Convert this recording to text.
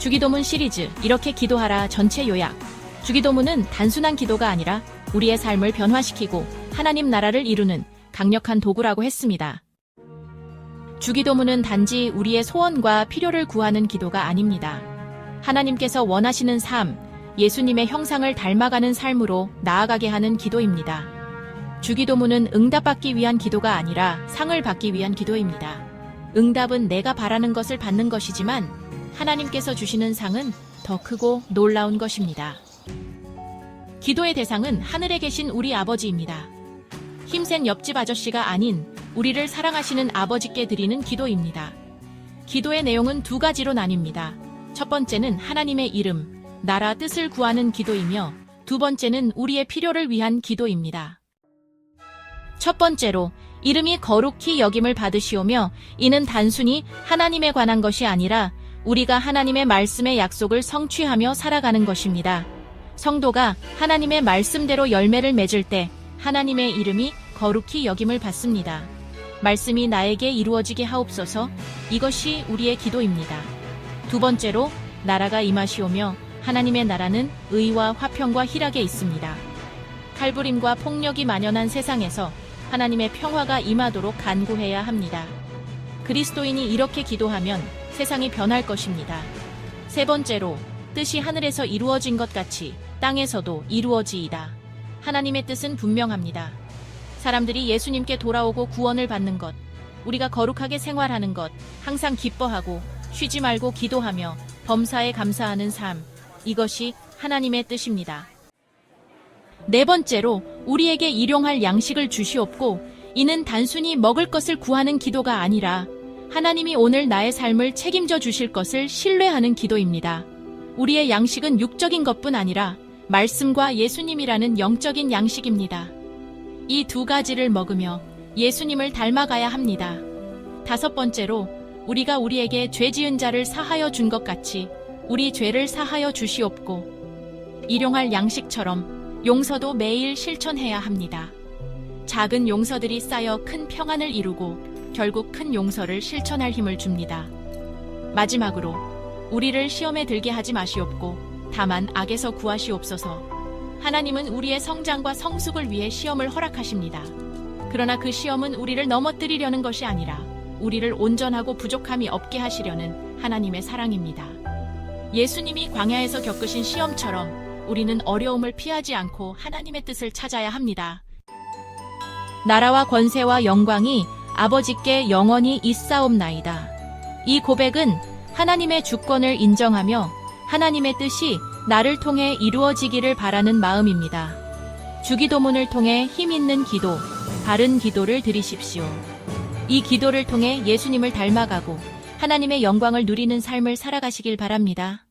주기도문 시리즈 이렇게 기도하라 전체 요약. 주기도문은 단순한 기도가 아니라 우리의 삶을 변화시키고 하나님 나라를 이루는 강력한 도구라고 했습니다. 주기도문은 단지 우리의 소원과 필요를 구하는 기도가 아닙니다. 하나님께서 원하시는 삶, 예수님의 형상을 닮아가는 삶으로 나아가게 하는 기도입니다. 주기도문은 응답받기 위한 기도가 아니라 상을 받기 위한 기도입니다. 응답은 내가 바라는 것을 받는 것이지만 하나님께서 주시는 상은 더 크고 놀라운 것입니다. 기도의 대상은 하늘에 계신 우리 아버지입니다. 힘센 옆집 아저씨가 아닌 우리를 사랑하시는 아버지께 드리는 기도입니다. 기도의 내용은 두 가지로 나뉩니다. 첫 번째는 하나님의 이름, 나라 뜻을 구하는 기도이며 두 번째는 우리의 필요를 위한 기도입니다. 첫 번째로 이름이 거룩히 여김을 받으시오며 이는 단순히 하나님에 관한 것이 아니라 우리가 하나님의 말씀의 약속을 성취하며 살아가는 것입니다. 성도가 하나님의 말씀대로 열매를 맺을 때 하나님의 이름이 거룩히 여김을 받습니다. 말씀이 나에게 이루어지게 하옵소서. 이것이 우리의 기도입니다. 두 번째로 나라가 임하시오며 하나님의 나라는 의와 화평과 희락에 있습니다. 칼부림과 폭력이 만연한 세상에서 하나님의 평화가 임하도록 간구해야 합니다. 그리스도인이 이렇게 기도하면 세상이 변할 것입니다. 세 번째로 뜻이 하늘에서 이루어진 것 같이 땅에서도 이루어지이다. 하나님의 뜻은 분명합니다. 사람들이 예수님께 돌아오고 구원을 받는 것, 우리가 거룩하게 생활하는 것, 항상 기뻐하고 쉬지 말고 기도하며 범사에 감사하는 삶, 이것이 하나님의 뜻입니다. 네 번째로 우리에게 일용할 양식을 주시옵고 이는 단순히 먹을 것을 구하는 기도가 아니라 하나님이 오늘 나의 삶을 책임져 주실 것을 신뢰하는 기도입니다. 우리의 양식은 육적인 것뿐 아니라 말씀과 예수님이라는 영적인 양식입니다. 이 두 가지를 먹으며 예수님을 닮아가야 합니다. 다섯 번째로 우리가 우리에게 죄 지은 자를 사하여 준 것 같이 우리 죄를 사하여 주시옵고 일용할 양식처럼 용서도 매일 실천해야 합니다. 작은 용서들이 쌓여 큰 평안을 이루고 결국 큰 용서를 실천할 힘을 줍니다. 마지막으로 우리를 시험에 들게 하지 마시옵고 다만 악에서 구하시옵소서. 하나님은 우리의 성장과 성숙을 위해 시험을 허락하십니다. 그러나 그 시험은 우리를 넘어뜨리려는 것이 아니라 우리를 온전하고 부족함이 없게 하시려는 하나님의 사랑입니다. 예수님이 광야에서 겪으신 시험처럼 우리는 어려움을 피하지 않고 하나님의 뜻을 찾아야 합니다. 나라와 권세와 영광이 아버지께 영원히 있사옵나이다. 이 고백은 하나님의 주권을 인정하며 하나님의 뜻이 나를 통해 이루어지기를 바라는 마음입니다. 주기도문을 통해 힘 있는 기도, 바른 기도를 드리십시오. 이 기도를 통해 예수님을 닮아가고 하나님의 영광을 누리는 삶을 살아가시길 바랍니다.